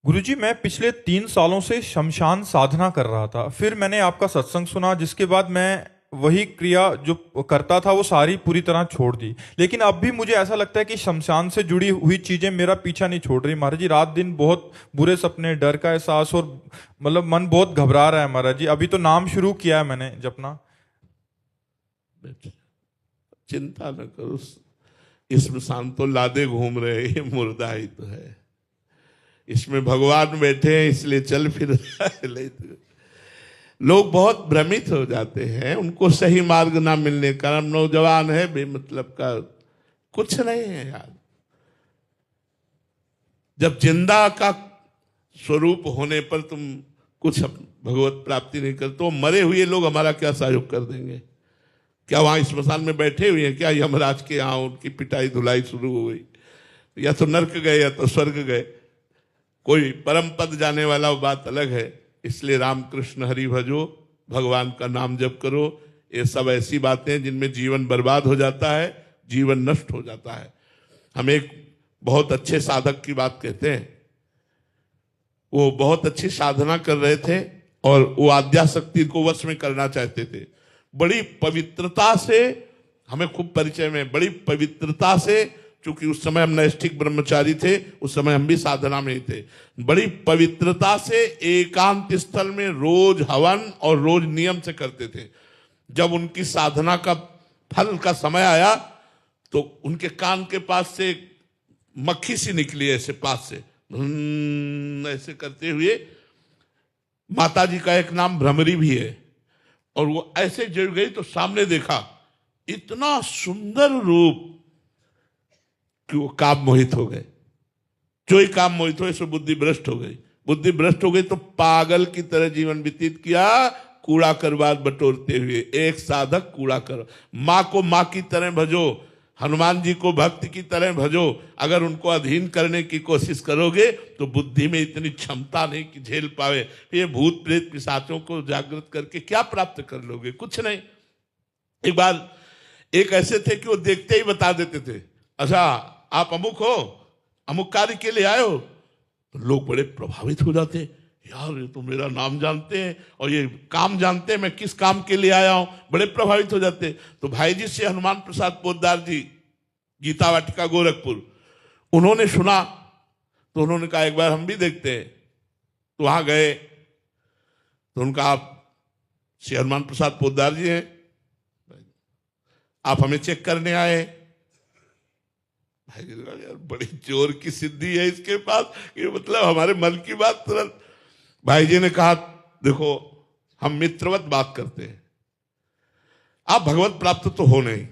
गुरुजी, मैं पिछले 3 सालों से शमशान साधना कर रहा था। फिर मैंने आपका सत्संग सुना, जिसके बाद मैं वही क्रिया जो करता था वो सारी पूरी तरह छोड़ दी। लेकिन अब भी मुझे ऐसा लगता है कि शमशान से जुड़ी हुई चीजें मेरा पीछा नहीं छोड़ रही। महाराज जी, रात दिन बहुत बुरे सपने, डर का एहसास, और मतलब मन बहुत घबरा रहा है महाराज जी। अभी तो नाम शुरू किया है मैंने जपना। चिंता न करो। इसमें शाम तो लादे घूम रहे हैं, ये मुर्दा ही तो है। इसमें भगवान बैठे हैं, इसलिए चल फिर रहा है। लोग बहुत भ्रमित हो जाते हैं, उनको सही मार्ग ना मिलने का कारण। नौजवान है, बेमतलब का कुछ नहीं है यार। जब जिंदा का स्वरूप होने पर तुम कुछ भगवत प्राप्ति नहीं करते तो मरे हुए लोग हमारा क्या सहयोग कर देंगे? क्या वहां स्मशान में बैठे हुए हैं क्या? यमराज के यहाँ उनकी पिटाई धुलाई शुरू हो गई? या तो नर्क गए या तो स्वर्ग गए। कोई परम पद जाने वाला, वो बात अलग है। इसलिए रामकृष्ण हरि भजो, भगवान का नाम जप करो। ये सब ऐसी बातें हैं जिनमें जीवन बर्बाद हो जाता है, जीवन नष्ट हो जाता है। हम एक बहुत अच्छे साधक की बात कहते हैं। वो बहुत अच्छी साधना कर रहे थे और वो आद्याशक्ति को वश में करना चाहते थे। बड़ी पवित्रता से, हमें खूब परिचय में, बड़ी पवित्रता से, क्योंकि उस समय हम नैष्ठिक ब्रह्मचारी थे, उस समय हम भी साधना में ही थे। बड़ी पवित्रता से एकांत स्थल में रोज हवन और रोज नियम से करते थे। जब उनकी साधना का फल का समय आया तो उनके कान के पास से मक्खी सी निकली, ऐसे पास से ऐसे करते हुए। माता जी का एक नाम भ्रमरी भी है। और वो ऐसे जुड़ गई तो सामने देखा इतना सुंदर रूप कि वो काम मोहित हो गए। जो ही काम मोहित हो, इसमें बुद्धि भ्रष्ट हो गई। बुद्धि भ्रष्ट हो गई तो पागल की तरह जीवन व्यतीत किया, कूड़ा करवाद बटोरते हुए। एक साधक कूड़ा कर। माँ को माँ की तरह भजो, हनुमान जी को भक्त की तरह भजो। अगर उनको अधीन करने की कोशिश करोगे तो बुद्धि में इतनी क्षमता नहीं कि झेल पावे। ये भूत प्रेत पिशाचों को जागृत करके क्या प्राप्त कर लोगे? कुछ नहीं। एक बार एक ऐसे थे कि वो देखते ही बता देते थे, अच्छा आप अमुक हो, अमुक कार्य के लिए आए हो। तो लोग बड़े प्रभावित हो जाते, यार ये तो मेरा नाम जानते हैं और ये काम जानते हैं, मैं किस काम के लिए आया हूं। बड़े प्रभावित हो जाते। तो भाई जी से हनुमान प्रसाद पोद्दार जी, गीता वाटिका गोरखपुर, उन्होंने सुना तो उन्होंने कहा एक बार हम भी देखते हैं। तो वहां गए तो उनका, आप श्री हनुमान प्रसाद पोद्दार जी हैं, आप हमें चेक करने आए? भाई जी ने कहा यार बड़ी जोर की सिद्धि है इसके पास, ये मतलब हमारे मन की बात तुरंत। भाई जी ने कहा देखो हम मित्रवत बात करते हैं, आप भगवत प्राप्त तो हो नहीं,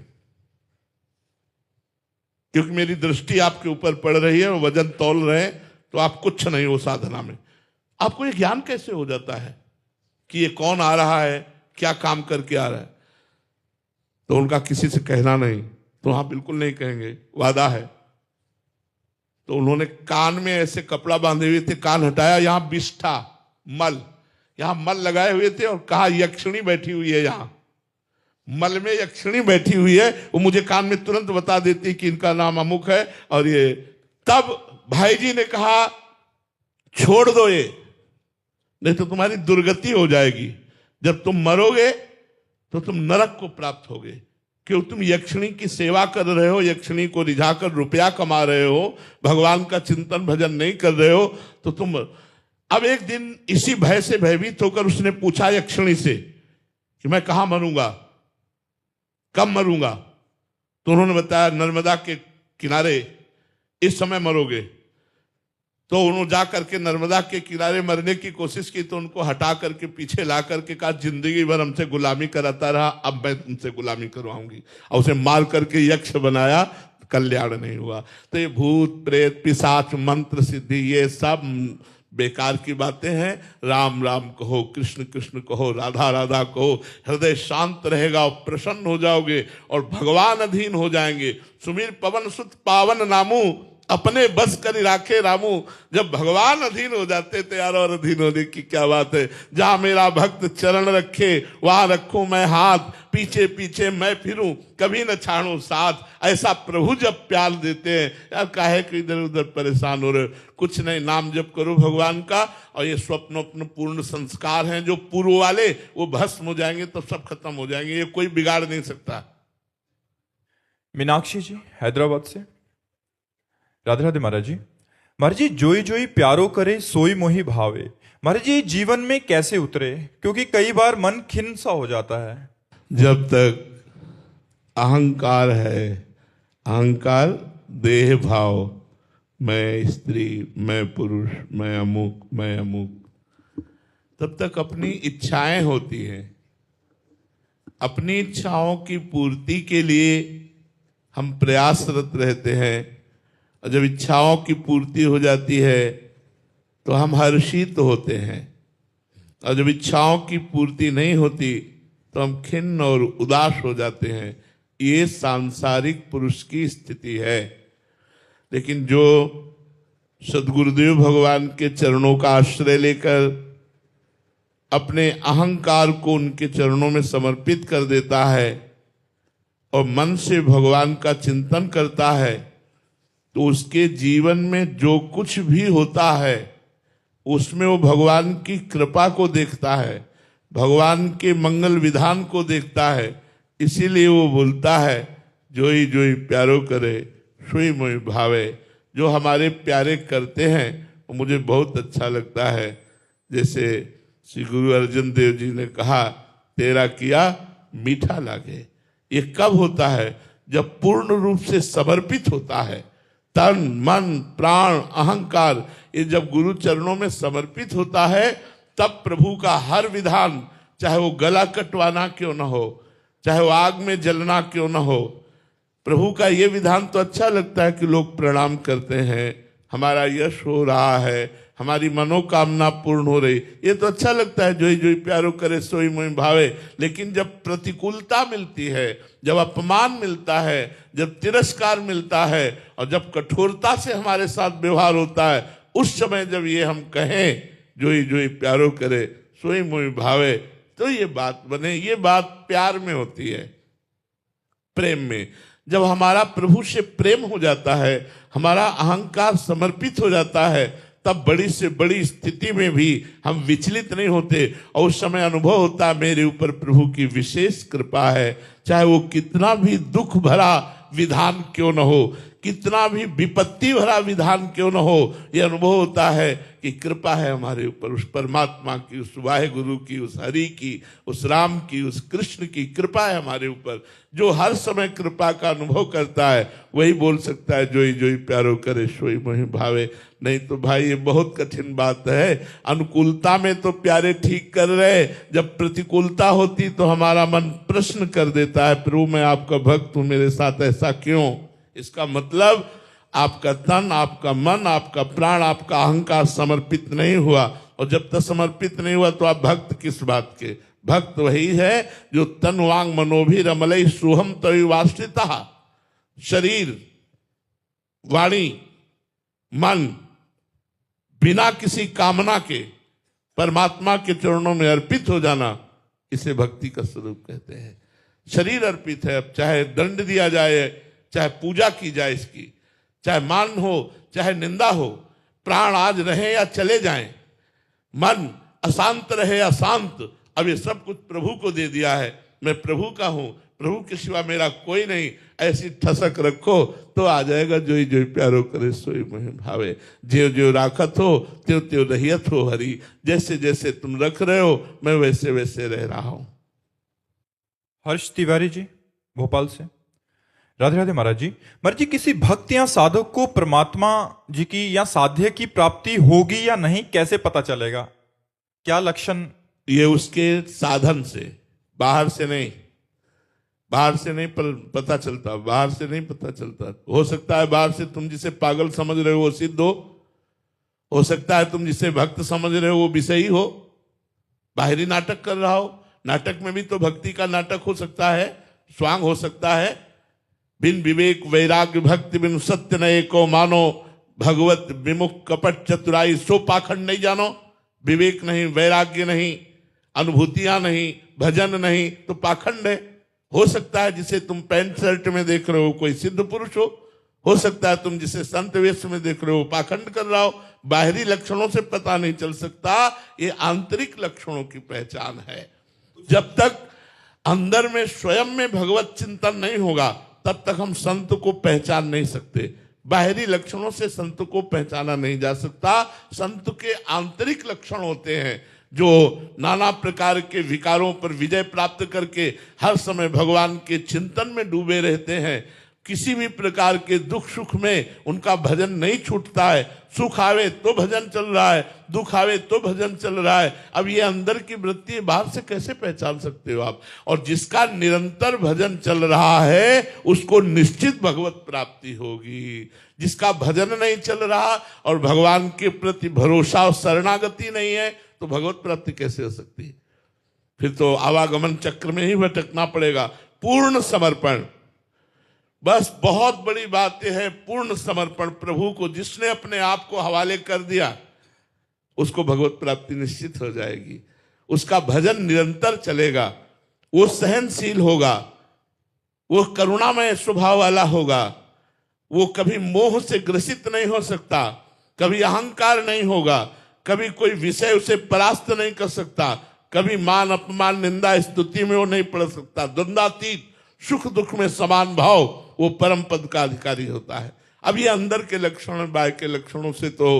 क्योंकि मेरी दृष्टि आपके ऊपर पड़ रही है और वजन तौल रहे हैं, तो आप कुछ नहीं हो साधना में। आपको ये ज्ञान कैसे हो जाता है कि ये कौन आ रहा है, क्या काम करके आ रहा है? तो उनका किसी से कहना नहीं। तो हाँ बिल्कुल नहीं कहेंगे, वादा है। तो उन्होंने कान में ऐसे कपड़ा बांधे हुए थे, कान हटाया, यहां बिष्ठा मल, यहां मल लगाए हुए थे और कहा यक्षिणी बैठी हुई है, यहां मल में यक्षिणी बैठी हुई है, वो मुझे कान में तुरंत बता देती कि इनका नाम अमुक है। और ये तब भाई जी ने कहा छोड़ दो ये, नहीं तो तुम्हारी दुर्गति हो जाएगी। जब तुम मरोगे तो तुम नरक को प्राप्त होगे, क्योंकि तुम यक्षिणी की सेवा कर रहे हो, यक्षिणी को रिझाकर रुपया कमा रहे हो, भगवान का चिंतन भजन नहीं कर रहे हो। तो तुम, अब एक दिन इसी भय से भयभीत होकर उसने पूछा यक्षिणी से कि मैं कहां मरूंगा, कब मरूंगा? तो उन्होंने बताया नर्मदा के किनारे इस समय मरोगे। तो उन्होंने जा करके नर्मदा के किनारे मरने की कोशिश की, तो उनको हटा करके पीछे ला करके कहा जिंदगी भर हमसे गुलामी कराता रहा, अब मैं तुमसे गुलामी करवाऊंगी। और उसे मार करके यक्ष बनाया, कल्याण नहीं हुआ। तो ये भूत प्रेत पिशाच मंत्र सिद्धि ये सब बेकार की बातें हैं। राम राम कहो, कृष्ण कृष्ण कहो, राधा राधा कहो, हृदय शांत रहेगा और प्रसन्न हो जाओगे और भगवान अधीन हो जाएंगे। सुमीर पवन सुत पावन नामू, अपने बस कर राखे रामू। जब भगवान अधीन हो जाते थे यार, और अधीन होने की क्या बात है। जहां मेरा भक्त चरण रखे वहां रखूं मैं हाथ, पीछे पीछे मैं फिरूं कभी न छाड़ूं साथ। ऐसा प्रभु जब प्यार देते हैं यार, काहे कि इधर उधर परेशान हो रहे। कुछ नहीं, नाम जप करो भगवान का, और ये स्वप्न अपने पूर्ण संस्कार हैं जो पूर्व वाले, वो भस्म हो जाएंगे तो सब खत्म हो जाएंगे, ये कोई बिगाड़ नहीं सकता। मीनाक्षी जी हैदराबाद से। राधे राधे महाराज जी। महाराज जी, जोई जोई प्यारो करे सोई मोहि भावे। महाराज जी, जीवन में कैसे उतरे, क्योंकि कई बार मन खिन्न सा हो जाता है। जब तक अहंकार है, अहंकार देह भाव, मैं स्त्री, मैं पुरुष, मैं अमुक, मैं अमुक, तब तक अपनी इच्छाएं होती हैं। अपनी इच्छाओं की पूर्ति के लिए हम प्रयासरत रहते हैं, और जब इच्छाओं की पूर्ति हो जाती है तो हम हर्षित होते हैं, और जब इच्छाओं की पूर्ति नहीं होती तो हम खिन्न और उदास हो जाते हैं। ये सांसारिक पुरुष की स्थिति है। लेकिन जो सद्गुरुदेव भगवान के चरणों का आश्रय लेकर अपने अहंकार को उनके चरणों में समर्पित कर देता है और मन से भगवान का चिंतन करता है, तो उसके जीवन में जो कुछ भी होता है उसमें वो भगवान की कृपा को देखता है, भगवान के मंगल विधान को देखता है। इसीलिए वो बोलता है, जोई जोई प्यारो करे सोई मोहि भावे। जो हमारे प्यारे करते हैं वो मुझे बहुत अच्छा लगता है। जैसे श्री गुरु अर्जन देव जी ने कहा, तेरा किया मीठा लागे। ये कब होता है? जब पूर्ण रूप से समर्पित होता है, तन मन प्राण अहंकार, ये जब गुरु चरणों में समर्पित होता है, तब प्रभु का हर विधान, चाहे वो गला कटवाना क्यों ना हो, चाहे वो आग में जलना क्यों ना हो, प्रभु का ये विधान तो अच्छा लगता है कि लोग प्रणाम करते हैं, हमारा यश हो रहा है, हमारी मनोकामना पूर्ण हो रही, ये तो अच्छा लगता है। जोई जोई प्यारो करे सोई मोहि भावे। लेकिन जब प्रतिकूलता मिलती है, जब अपमान मिलता है, जब तिरस्कार मिलता है, और जब कठोरता से हमारे साथ व्यवहार होता है, उस समय जब ये हम कहें जोई जोई प्यारो करे सोई मोहि भावे, तो ये बात बने। ये बात प्यार में होती है, प्रेम में। जब हमारा प्रभु से प्रेम हो जाता है, हमारा अहंकार समर्पित हो जाता है, तब बड़ी से बड़ी स्थिति में भी हम विचलित नहीं होते, और उस समय अनुभव होता है मेरे ऊपर प्रभु की विशेष कृपा है। चाहे वो कितना भी दुख भरा विधान क्यों न हो, कितना भी विपत्ति भरा विधान क्यों न हो, ये अनुभव होता है कि कृपा है हमारे ऊपर, उस परमात्मा की, उस वाहेगुरु की, उस हरि की, उस राम की, उस कृष्ण की कृपा है हमारे ऊपर। जो हर समय कृपा का अनुभव करता है वही बोल सकता है जोई जोई प्यारो करे सोई मोहि भावे। नहीं तो भाई ये बहुत कठिन बात है। अनुकूलता में तो प्यारे ठीक कर रहे, जब प्रतिकूलता होती तो हमारा मन प्रश्न कर देता है, प्रभु मैं आपका भक्त हूं, मेरे साथ ऐसा क्यों? इसका मतलब आपका तन, आपका मन, आपका प्राण, आपका अहंकार समर्पित नहीं हुआ, और जब तक समर्पित नहीं हुआ तो आप भक्त किस बात के? भक्त वही है जो तन वांग मनोभी रमलई सुहम तविवाश्रिता, शरीर वाणी मन बिना किसी कामना के परमात्मा के चरणों में अर्पित हो जाना, इसे भक्ति का स्वरूप कहते हैं। शरीर अर्पित है, अब चाहे दंड दिया जाए, चाहे पूजा की जाए इसकी, चाहे मान हो चाहे निंदा हो, प्राण आज रहे या चले जाएं, मन अशांत रहे या शांत, अब ये सब कुछ प्रभु को दे दिया है। मैं प्रभु का हूं, प्रभु के सिवा मेरा कोई नहीं, ऐसी ठसक रखो तो आ जाएगा जोई जोई प्यारो करे सोई मोहि भावे। ज्यो ज्यो राखत हो त्यों त्यों रहियत हो हरि। जैसे जैसे तुम रख रहे हो मैं वैसे वैसे रह रहा हूं। हर्ष तिवारी जी भोपाल से। राधे राधे महाराज जी। महाराज जी, किसी भक्त या साधक को परमात्मा जी की या साध्य की प्राप्ति होगी या नहीं, कैसे पता चलेगा? क्या लक्षण? ये उसके साधन से, बाहर से नहीं, बाहर से नहीं पता चलता, बाहर से नहीं पता चलता। हो सकता है बाहर से तुम जिसे पागल समझ रहे हो वो सिद्ध हो सकता है तुम जिसे भक्त समझ रहे हो वो विषयी हो, बाहरी नाटक कर रहा हो। नाटक में भी तो भक्ति का नाटक हो सकता है, स्वांग हो सकता है, बिन विवेक वैराग्य भक्ति बिन सत्य नये को मानो, भगवत विमुख कपट चतुराई सो पाखंड नहीं जानो। विवेक नहीं, वैराग्य नहीं, अनुभूतियां नहीं, भजन नहीं, तो पाखंड है। हो सकता है जिसे तुम पैंट शर्ट में देख रहे हो कोई सिद्ध पुरुष हो सकता है तुम जिसे संत वेश में देख रहे हो पाखंड कर रहा हो। बाहरी लक्षणों से पता नहीं चल सकता, ये आंतरिक लक्षणों की पहचान है। जब तक अंदर में स्वयं में भगवत चिंतन नहीं होगा तब तक हम संत को पहचान नहीं सकते। बाहरी लक्षणों से संत को पहचाना नहीं जा सकता। संत के आंतरिक लक्षण होते हैं जो नाना प्रकार के विकारों पर विजय प्राप्त करके हर समय भगवान के चिंतन में डूबे रहते हैं। किसी भी प्रकार के दुख सुख में उनका भजन नहीं छूटता है। सुख आवे तो भजन चल रहा है, दुख आवे तो भजन चल रहा है। अब ये अंदर की वृत्ति बाहर से कैसे पहचान सकते हो आप? और जिसका निरंतर भजन चल रहा है उसको निश्चित भगवत प्राप्ति होगी। जिसका भजन नहीं चल रहा और भगवान के प्रति भरोसा और शरणागति नहीं है तो भगवत प्राप्ति कैसे हो सकती है? फिर तो आवागमन चक्र में ही भटकना पड़ेगा। पूर्ण समर्पण, बस बहुत बड़ी बात यह है, पूर्ण समर्पण प्रभु को। जिसने अपने आप को हवाले कर दिया उसको भगवत प्राप्ति निश्चित हो जाएगी। उसका भजन निरंतर चलेगा, वो सहनशील होगा, वो करुणामय स्वभाव वाला होगा, वो कभी मोह से ग्रसित नहीं हो सकता, कभी अहंकार नहीं होगा, कभी कोई विषय उसे परास्त नहीं कर सकता, कभी मान अपमान निंदा स्तुति में वो नहीं पड़ सकता। द्वंद्वातीत, सुख दुख में समान भाव, वो परम पद का अधिकारी होता है। अब ये अंदर के लक्षण, बाहर के लक्षणों से तो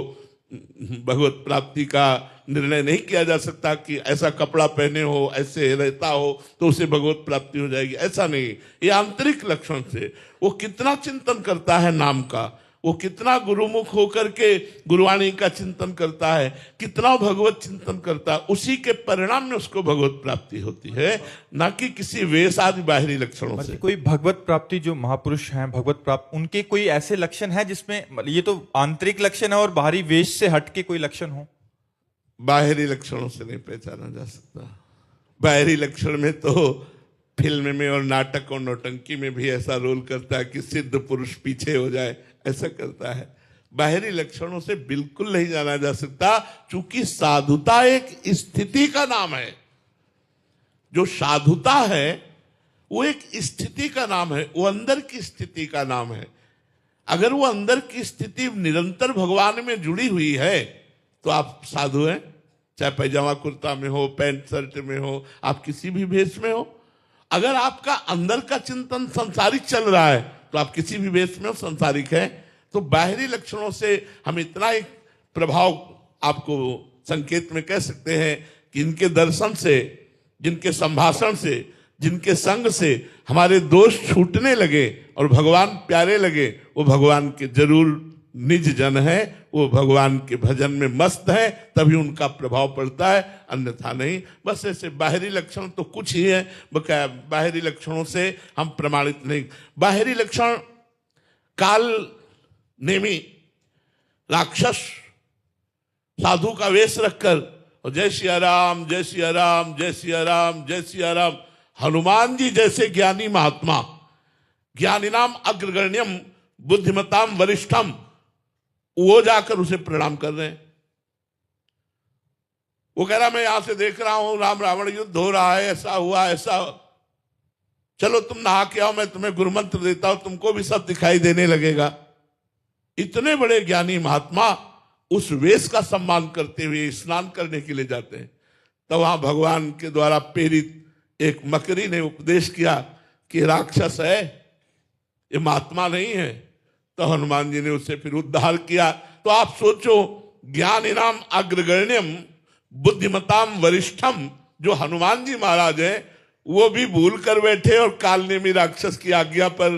भगवत प्राप्ति का निर्णय नहीं किया जा सकता कि ऐसा कपड़ा पहने हो, ऐसे रहता हो तो उसे भगवत प्राप्ति हो जाएगी, ऐसा नहीं। ये आंतरिक लक्षण से वो कितना चिंतन करता है नाम का, वो कितना गुरुमुख होकर के गुरुवाणी का चिंतन करता है, कितना भगवत चिंतन करता है, उसी के परिणाम में उसको भगवत प्राप्ति होती है, ना कि किसी वेश आदि बाहरी लक्षणों से। कोई भगवत प्राप्ति जो महापुरुष हैं भगवत प्राप्त, उनके कोई ऐसे लक्षण है जिसमें ये तो आंतरिक लक्षण है और बाहरी वेश से हट के कोई लक्षण हो? बाहरी लक्षणों से नहीं पहचाना जा सकता। बाहरी लक्षण में तो फिल्म में और नाटक और नौटंकी में भी ऐसा रोल करता है कि सिद्ध पुरुष पीछे हो जाए, ऐसा करता है। बाहरी लक्षणों से बिल्कुल नहीं जाना जा सकता, क्योंकि साधुता एक स्थिति का नाम है। जो साधुता है वो एक स्थिति का नाम है, वो अंदर की स्थिति का नाम है। अगर वो अंदर की स्थिति निरंतर भगवान में जुड़ी हुई है तो आप साधु हैं। चाहे पैजामा कुर्ता में हो, पैंट शर्ट में हो, आप किसी भी भेष में हो। अगर आपका अंदर का चिंतन संसारिक चल रहा है तो आप किसी भी वेश में संसारिक है। तो बाहरी लक्षणों से हम इतना एक प्रभाव आपको संकेत में कह सकते हैं कि इनके दर्शन से, जिनके संभाषण से, जिनके संग से हमारे दोष छूटने लगे और भगवान प्यारे लगे, वो भगवान के जरूर निज जन है, वो भगवान के भजन में मस्त है, तभी उनका प्रभाव पड़ता है, अन्यथा नहीं। बस ऐसे बाहरी लक्षण तो कुछ ही है, बकाया बाहरी लक्षणों से हम प्रमाणित नहीं। बाहरी लक्षण काल नेमी राक्षस साधु का वेश रखकर और जय सिया राम, जय सिया राम, जय सिया राम, जय सिया राम, हनुमान जी जैसे ज्ञानी महात्मा, ज्ञानिनाम अग्रगण्यम बुद्धिमताम वरिष्ठम, वो जाकर उसे प्रणाम कर रहे हैं। वो कह रहा मैं यहां से देख रहा हूं राम रावण युद्ध हो रहा है, ऐसा हुआ, ऐसा, चलो तुम नहा के आओ, मैं तुम्हें गुरु मंत्र देता हूं, तुमको भी सब दिखाई देने लगेगा। इतने बड़े ज्ञानी महात्मा उस वेश का सम्मान करते हुए स्नान करने के लिए जाते हैं। तो वहां भगवान के द्वारा प्रेरित एक मकरी ने उपदेश किया कि राक्षस है, ये महात्मा नहीं है। तो हनुमान जी ने उसे फिर उद्धार किया। तो आप सोचो, ज्ञान इनाम अग्रगण्यम बुद्धिमताम वरिष्ठम, जो हनुमान जी महाराज हैं वो भी भूल कर बैठे और कालनेमी राक्षस की आज्ञा पर।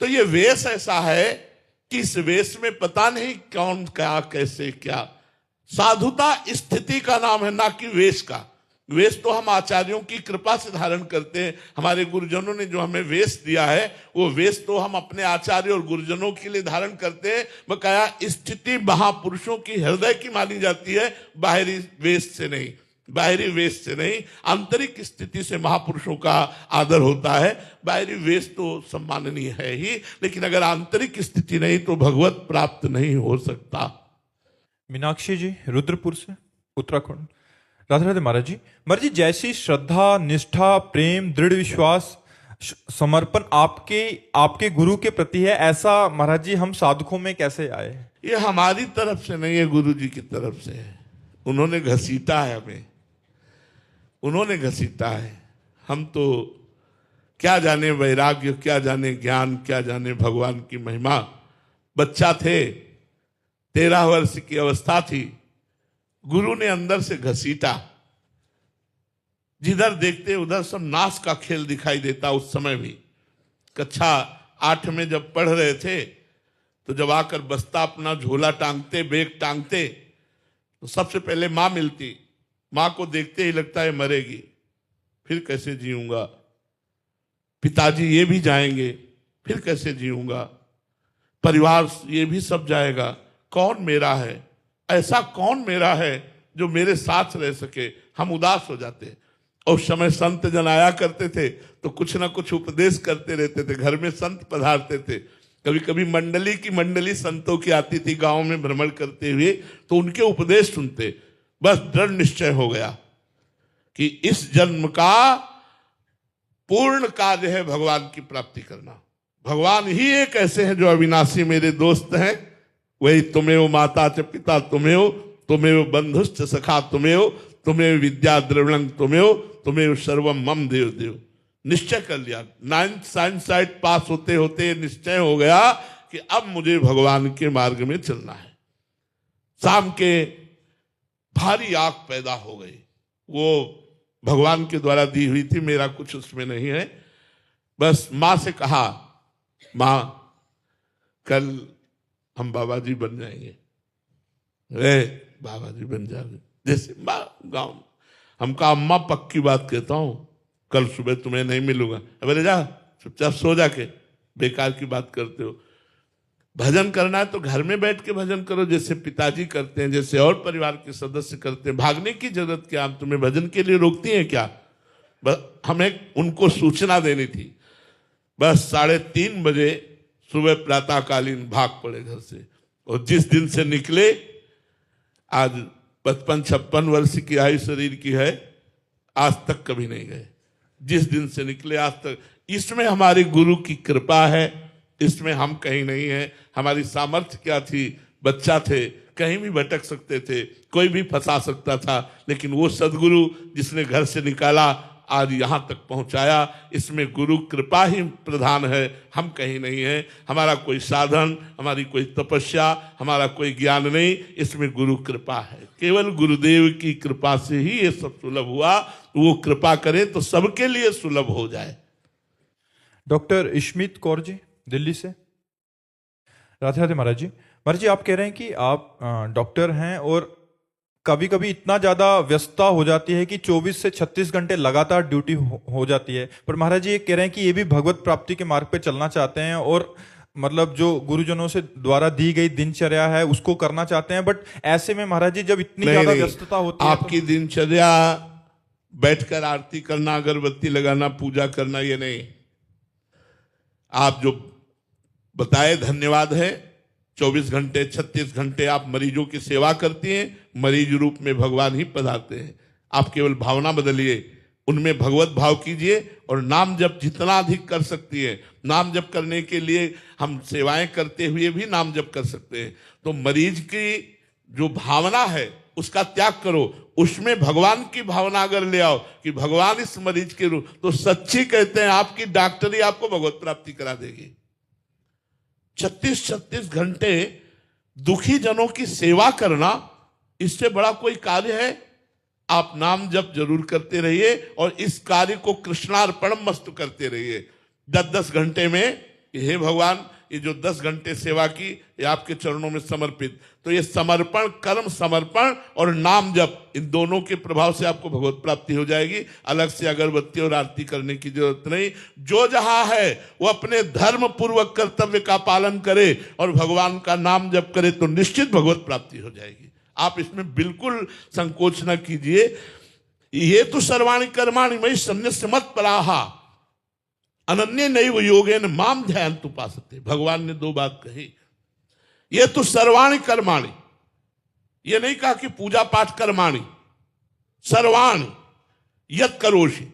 तो ये वेश ऐसा है कि इस वेश में पता नहीं कौन क्या कैसे क्या। साधुता स्थिति का नाम है, ना कि वेश का। वेश तो हम आचार्यों की कृपा से धारण करते हैं। हमारे गुरुजनों ने जो हमें वेश दिया है वो वेश तो हम अपने आचार्य और गुरुजनों के लिए धारण करते हैं। बकाया स्थिति महापुरुषों की हृदय की मानी जाती है, बाहरी वेश से नहीं। बाहरी वेश से नहीं, आंतरिक स्थिति से महापुरुषों का आदर होता है। बाहरी वेश तो सम्माननीय है ही, लेकिन अगर आंतरिक स्थिति नहीं तो भगवत प्राप्त नहीं हो सकता। मीनाक्षी जी रुद्रपुर से, उत्तराखंड। राधे राधे महाराज जी। महाराज जी, जैसी श्रद्धा, निष्ठा, प्रेम, दृढ़ विश्वास, समर्पण आपके आपके गुरु के प्रति है, ऐसा महाराज जी हम साधकों में कैसे आए? ये हमारी तरफ से नहीं है, गुरु जी की तरफ से है। उन्होंने घसीटा है हमें, उन्होंने घसीटा है। हम तो क्या जाने वैराग्य, क्या जाने ज्ञान, क्या जाने भगवान की महिमा। बच्चा थे, 13 वर्ष की अवस्था थी, गुरु ने अंदर से घसीटा। जिधर देखते उधर सब नाश का खेल दिखाई देता। उस समय भी कक्षा 8 में जब पढ़ रहे थे तो जब आकर बस्ता अपना झोला टांगते, बैग टांगते, तो सबसे पहले माँ मिलती। माँ को देखते ही लगता है मरेगी, फिर कैसे जीऊंगा। पिताजी ये भी जाएंगे, फिर कैसे जीऊंगा। परिवार ये भी सब जाएगा, कौन मेरा है, ऐसा कौन मेरा है जो मेरे साथ रह सके। हम उदास हो जाते। और उस समय संत जन आया करते थे तो कुछ ना कुछ उपदेश करते रहते थे। घर में संत पधारते थे, कभी कभी मंडली की मंडली संतों की आती थी गांव में भ्रमण करते हुए, तो उनके उपदेश सुनते। बस दृढ़ निश्चय हो गया कि इस जन्म का पूर्ण कार्य है भगवान की प्राप्ति करना। भगवान ही एक ऐसे हैं जो अविनाशी मेरे दोस्त हैं। वही तुम्हें माता च पिता तुम्हें, तुम्हें बंधुश्च सखा तुम्हें, तुम्हें विद्या द्रविणं तुम्हें सर्वम मम देव देव। निश्चय कर लिया। 9th साइंस साइट पास होते होते निश्चय हो गया कि अब मुझे भगवान के मार्ग में चलना है। शाम के भारी आग पैदा हो गई, वो भगवान के द्वारा दी हुई थी, मेरा कुछ उसमें नहीं है। बस माँ से कहा, माँ कल हम बाबा जी बन जाएंगे। बाबा जी बन जाएंगे जैसे माँ गाँव। हम कहा अम्मा पक्की बात कहता हूं, कल सुबह तुम्हें नहीं मिलूंगा। अबे जा चुपचाप सो जाके, बेकार की बात करते हो। भजन करना है तो घर में बैठ के भजन करो, जैसे पिताजी करते हैं, जैसे और परिवार के सदस्य करते हैं। भागने की जरूरत क्या, हम तुम्हें भजन के लिए रोकती हैं क्या? बस हमें उनको सूचना देनी थी। बस 3:30 बजे सुबह प्रातःकालीन भाग पड़े घर से। और जिस दिन से निकले, आज 55-56 वर्ष की आयु शरीर की है, आज तक कभी नहीं गए। जिस दिन से निकले आज तक। इसमें हमारे गुरु की कृपा है, इसमें हम कहीं नहीं है। हमारी सामर्थ्य क्या थी, बच्चा थे, कहीं भी भटक सकते थे, कोई भी फंसा सकता था, लेकिन वो सदगुरु जिसने घर से निकाला, आज यहाँ तक पहुँचाया, इसमें गुरु कृपा ही प्रधान है। हम कहीं नहीं है। हमारा कोई साधन, हमारी कोई तपस्या, हमारा कोई ज्ञान नहीं, इसमें गुरु कृपा है। केवल गुरुदेव की कृपा से ही ये सब सुलभ हुआ। वो कृपा करे तो सबके लिए सुलभ हो जाए। डॉक्टर इश्मित कौर जी, दिल्ली से। राधे राधे महाराज जी। महाराज जी, आप कह रहे हैं कि आप डॉक्टर हैं और कभी कभी इतना ज्यादा व्यस्तता हो जाती है कि 24 से 36 घंटे लगातार ड्यूटी हो जाती है। पर महाराज जी ये कह रहे हैं कि ये भी भगवत प्राप्ति के मार्ग पे चलना चाहते हैं और मतलब जो गुरुजनों से द्वारा दी गई दिनचर्या है उसको करना चाहते हैं। बट ऐसे में महाराज जी जब इतनी ज्यादा व्यस्तता होती है, आपकी दिनचर्या बैठकर आरती करना, अगरबत्ती लगाना, पूजा करना, ये नहीं। आप जो बताए धन्यवाद है। 24 घंटे 36 घंटे आप मरीजों की सेवा करती हैं, मरीज रूप में भगवान ही पधारते हैं। आप केवल भावना बदलिए, उनमें भगवत भाव कीजिए और नाम जप जितना अधिक कर सकती है। नाम जप करने के लिए हम सेवाएं करते हुए भी नाम जप कर सकते हैं। तो मरीज की जो भावना है उसका त्याग करो, उसमें भगवान की भावना अगर ले आओ कि भगवान इस मरीज के रूप, तो सच्ची कहते हैं आपकी डॉक्टरी आपको भगवत प्राप्ति करा देगी। 36 घंटे दुखी जनों की सेवा करना, इससे बड़ा कोई कार्य है? आप नाम जप जरूर करते रहिए और इस कार्य को कृष्णार्पण मस्तु करते रहिए। 10-10 घंटे में हे भगवान, ये जो 10 घंटे सेवा की ये आपके चरणों में समर्पित। तो ये समर्पण, कर्म समर्पण और नाम जप, इन दोनों के प्रभाव से आपको भगवत प्राप्ति हो जाएगी। अलग से अगरबत्ती और आरती करने की जरूरत नहीं। जो जहां है वो अपने धर्म पूर्वक कर्तव्य का पालन करे और भगवान का नाम जप करे तो निश्चित भगवत प्राप्ति हो जाएगी। आप इसमें बिल्कुल संकोच न कीजिए। ये तो सर्वाणि कर्माणि मयि सन्न्यस्य मत्पराहा अनन्य नैव योगेन माम ध्यान उपासते। भगवान ने दो बात कही। ये तो सर्वाणि कर्माणि, ये नहीं कहा कि पूजा पाठ कर्माणि, सर्वाणि यत् करोषि,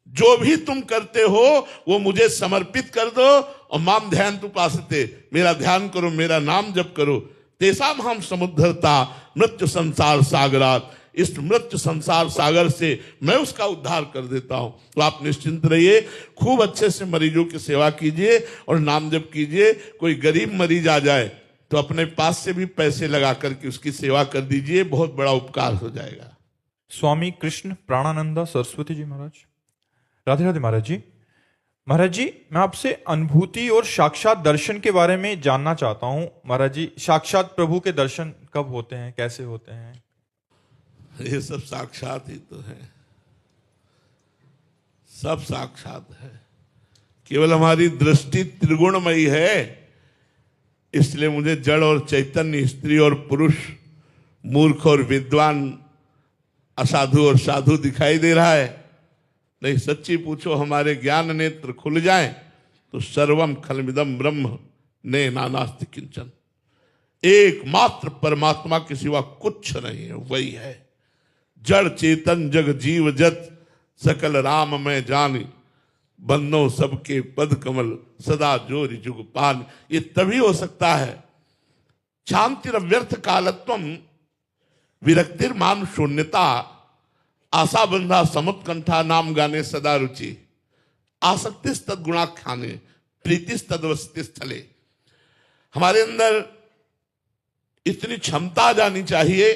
जो भी तुम करते हो वो मुझे समर्पित कर दो और माम ध्यान उपासते, मेरा ध्यान करो, मेरा नाम जप करो। तेसाम हम समुद्धरता मृत्यु संसार सागरात, इस मृत्यु संसार सागर से मैं उसका उद्धार कर देता हूं। तो आप निश्चिंत रहिए, खूब अच्छे से मरीजों की सेवा कीजिए और नाम जप कीजिए। कोई गरीब मरीज आ जाए तो अपने पास से भी पैसे लगा करके उसकी सेवा कर दीजिए, बहुत बड़ा उपकार हो जाएगा। स्वामी कृष्ण प्राणानंदा सरस्वती जी महाराज। राधे राधे महाराज जी। महाराज जी, मैं आपसे अनुभूति और साक्षात दर्शन के बारे में जानना चाहता हूं। महाराज जी, साक्षात प्रभु के दर्शन कब होते हैं, कैसे होते हैं? ये सब साक्षात ही तो है, सब साक्षात है। केवल हमारी दृष्टि त्रिगुणमयी है, इसलिए मुझे जड़ और चैतन्य, स्त्री और पुरुष, मूर्ख और विद्वान, असाधु और साधु दिखाई दे रहा है। नहीं, सच्ची पूछो, हमारे ज्ञान नेत्र खुल जाएं तो सर्वम खलमिदम ब्रह्म ने नानास्ति किंचन, एकमात्र परमात्मा के सिवा कुछ नहीं है, वही है। जड़ चेतन जग जीव जत सकल राम में जानी, बन्नो सबके पद कमल सदा जोरि जुग पान। ये तभी हो सकता है। शांतिर व्यर्थ कालत्वम विरक्तिर मान शून्यता, आशा बंधा समुत्कंठा नाम गाने सदा रुचि, आसक्तिस तद्गुणाख्याने प्रीतिस तद्वसति स्थले। हमारे अंदर इतनी क्षमता आ जानी चाहिए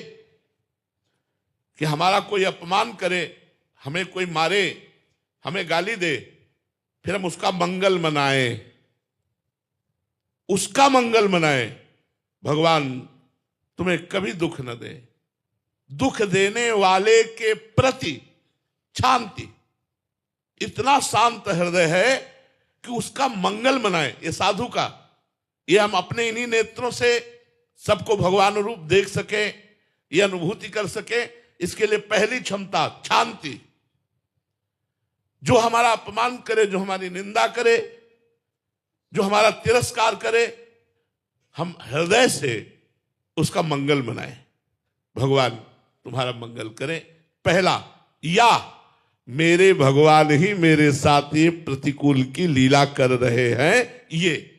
कि हमारा कोई अपमान करे, हमें कोई मारे, हमें गाली दे, फिर हम उसका मंगल मनाएं, उसका मंगल मनाएं। भगवान तुम्हें कभी दुख न दे। दुख देने वाले के प्रति शांति, इतना शांत हृदय है कि उसका मंगल मनाएं। ये साधु का, ये हम अपने इन्हीं नेत्रों से सबको भगवान रूप देख सके, ये अनुभूति कर सके, इसके लिए पहली क्षमता शांति। जो हमारा अपमान करे, जो हमारी निंदा करे, जो हमारा तिरस्कार करे, हम हृदय से उसका मंगल मनाएं। भगवान तुम्हारा मंगल करें। पहला, या मेरे भगवान ही मेरे साथ ये प्रतिकूल की लीला कर रहे हैं, ये